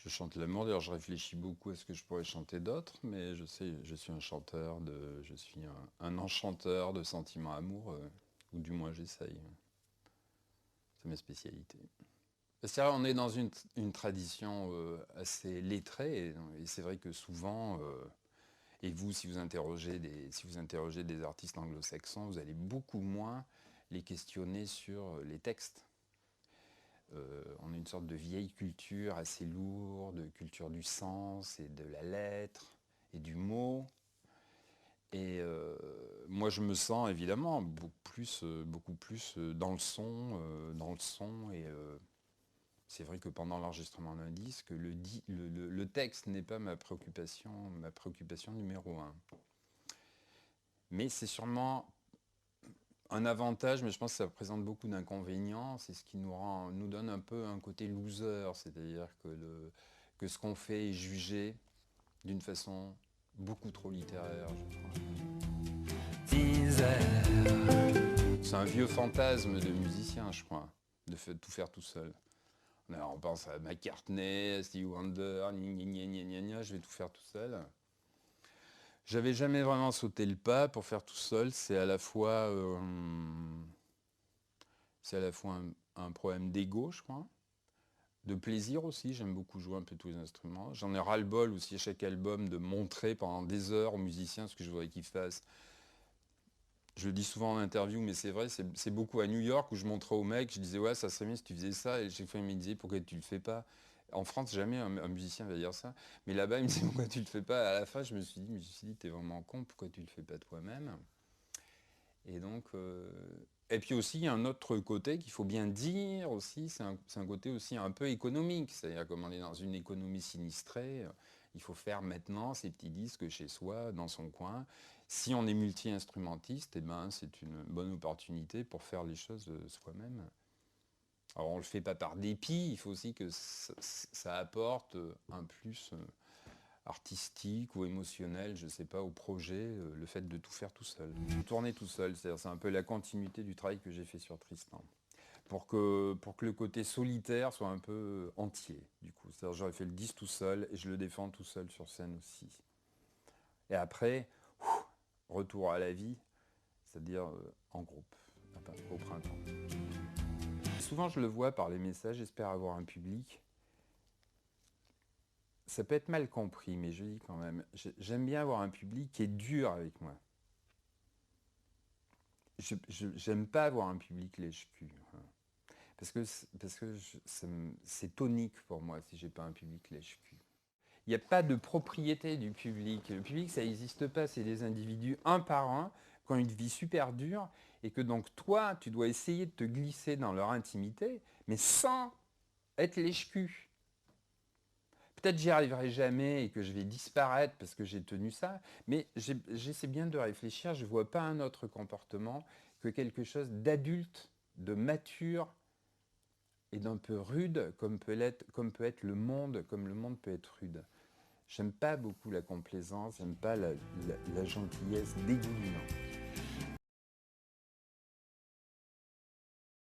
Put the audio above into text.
Je chante l'amour, d'ailleurs je réfléchis beaucoup à ce que je pourrais chanter d'autre, mais je sais, je suis un chanteur je suis un enchanteur de sentiments amoureux, ou du moins j'essaye. C'est ma spécialité. C'est vrai, on est dans une tradition assez lettrée, et c'est vrai que souvent, et vous, si vous interrogez des artistes anglo-saxons, vous allez beaucoup moins les questionner sur les textes. On a une sorte de vieille culture assez lourde, culture du sens et de la lettre et du mot. Et moi, je me sens évidemment beaucoup plus dans le son. Et c'est vrai que pendant l'enregistrement d'un disque, le texte n'est pas ma préoccupation numéro un. Mais c'est sûrement un avantage, mais je pense que ça présente beaucoup d'inconvénients. C'est ce qui nous donne un peu un côté loser, c'est-à-dire que ce qu'on fait est jugé d'une façon beaucoup trop littéraire, je crois. C'est un vieux fantasme de musicien, je crois, tout faire tout seul. Alors, on pense à McCartney, à Stevie Wonder, je vais tout faire tout seul. J'avais jamais vraiment sauté le pas pour faire tout seul. C'est à la fois un problème d'ego, je crois, de plaisir aussi. J'aime beaucoup jouer un peu tous les instruments. J'en ai ras-le-bol aussi à chaque album de montrer pendant des heures aux musiciens ce que je voudrais qu'ils fassent. Je le dis souvent en interview, mais c'est vrai, c'est beaucoup à New York où je montrais aux mecs, je disais ouais, ça serait mieux si tu faisais ça, et chaque fois ils me disaient pourquoi tu le fais pas. En France, jamais un musicien va dire ça, mais là-bas, il me disait pourquoi tu le fais pas. À la fin, je me suis dit, t'es vraiment con, pourquoi tu le fais pas toi-même? Et donc, et puis aussi, il y a un autre côté qu'il faut bien dire aussi, c'est un côté aussi un peu économique. C'est-à-dire comme on est dans une économie sinistrée, il faut faire maintenant ses petits disques chez soi, dans son coin. Si on est multi-instrumentiste, eh ben, c'est une bonne opportunité pour faire les choses soi-même. Alors on ne le fait pas par dépit, il faut aussi que ça apporte un plus artistique ou émotionnel, je sais pas, au projet, le fait de tout faire tout seul. Tourner tout seul, c'est un peu la continuité du travail que j'ai fait sur Tristan. Pour que le côté solitaire soit un peu entier, du coup. C'est-à-dire j'aurais fait le 10 tout seul et je le défends tout seul sur scène aussi. Et après, retour à la vie, c'est-à-dire en groupe, au printemps. Souvent je le vois par les messages, j'espère avoir un public. Ça peut être mal compris, mais je dis quand même, j'aime bien avoir un public qui est dur avec moi. J'aime pas avoir un public lèche-cul. Hein. C'est tonique pour moi si j'ai pas un public lèche-cul. Il n'y a pas de propriété du public. Le public, ça n'existe pas. C'est des individus un par un qui ont une vie super dure et que donc toi, tu dois essayer de te glisser dans leur intimité, mais sans être lèche-cul. Peut-être j'y arriverai jamais et que je vais disparaître parce que j'ai tenu ça, mais j'essaie bien de réfléchir. Je ne vois pas un autre comportement que quelque chose d'adulte, de mature et d'un peu rude, comme peut être le monde, comme le monde peut être rude. J'aime pas beaucoup la complaisance, j'aime pas la gentillesse dégoulinante.